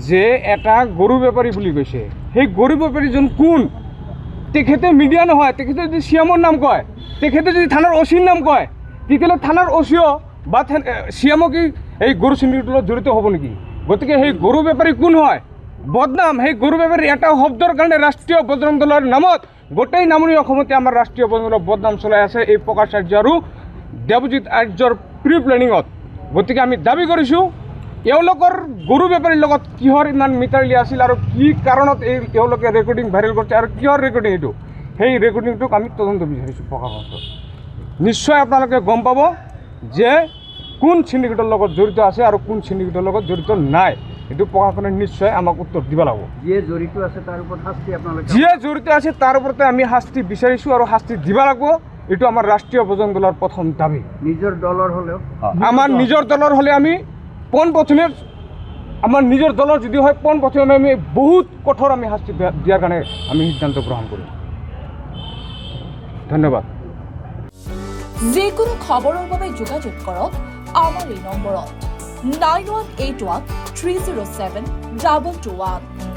যে এটা গৰু ব্যাপাৰী বুলি কৈছে সেই গৰু ব্যাপাৰীজন কোন তেখেতে মিডিয়া নহয় তেখেতে যদি সিএমৰ নাম কয় তেখেতে যদি থানাৰ অচিৰ নাম কয় তেতিয়াহ'লে থানাৰ অচিও বা সিএমক এই গৰু চিণ্ডিকেটৰ লগত জড়িত হ'ব নেকি গতিকে সেই গৰু ব্যাপাৰী কোন হয় বদনাম সেই গৰু ব্যাপাৰী এটা শব্দৰ কাৰণে ৰাষ্ট্ৰীয় বজৰং দলৰ নামত গোটেই নামনি অসমতে আমাৰ ৰাষ্ট্ৰীয় বজৰং দলৰ বদনাম চলাই আছে এই প্ৰকাশ আৰ্য আৰু দেৱজিৎ আৰ্যৰ প্ৰি প্লেনিঙত গতিকে আমি দাবী কৰিছোঁ এওঁলোকৰ গৰু বেপাৰীৰ লগত কিহৰ ইমান মিতাৰলি আছিল আৰু কি কাৰণত এওঁলোকে ৰেকৰ্ডিং ভাইৰেল কৰিছে আৰু কিহৰ ৰেকৰ্ডিং এইটো সেই ৰেকৰ্ডিংটোক আমি তদন্ত বিচাৰিছোঁ প্ৰকাশনত নিশ্চয় আপোনালোকে গম পাব যে কোন চিণ্ডিকেটৰ লগত জড়িত আছে আৰু কোন চিণ্ডিকেটৰ লগত জড়িত নাই এইটো প্ৰশাসনে নিশ্চয় আমাক উত্তৰ দিব লাগিব যিয়ে জড়িত আছে তাৰ ওপৰত শাস্তি আপোনালোকে যিয়ে জড়িত আছে তাৰ ওপৰতে আমি শাস্তি বিচাৰিছোঁ আৰু শাস্তি দিব লাগিব এইটো আমাৰ ৰাষ্ট্ৰীয় বজৰং দলৰ প্ৰথম দাবী নিজৰ দলৰ হ'লেও আমাৰ নিজৰ দলৰ হ'লে আমি পোনপ্ৰথমে আমাৰ নিজৰ দলৰ যদি হয় পোনপ্ৰথমে আমি বহুত কঠোৰ আমি শাস্তি দিয়াৰ কাৰণে আমি সিদ্ধান্ত গ্ৰহণ কৰিম ধন্যবাদ যিকোনো খবৰৰ বাবে যোগাযোগ কৰক আমাৰ এই নম্বৰত 9181 307 221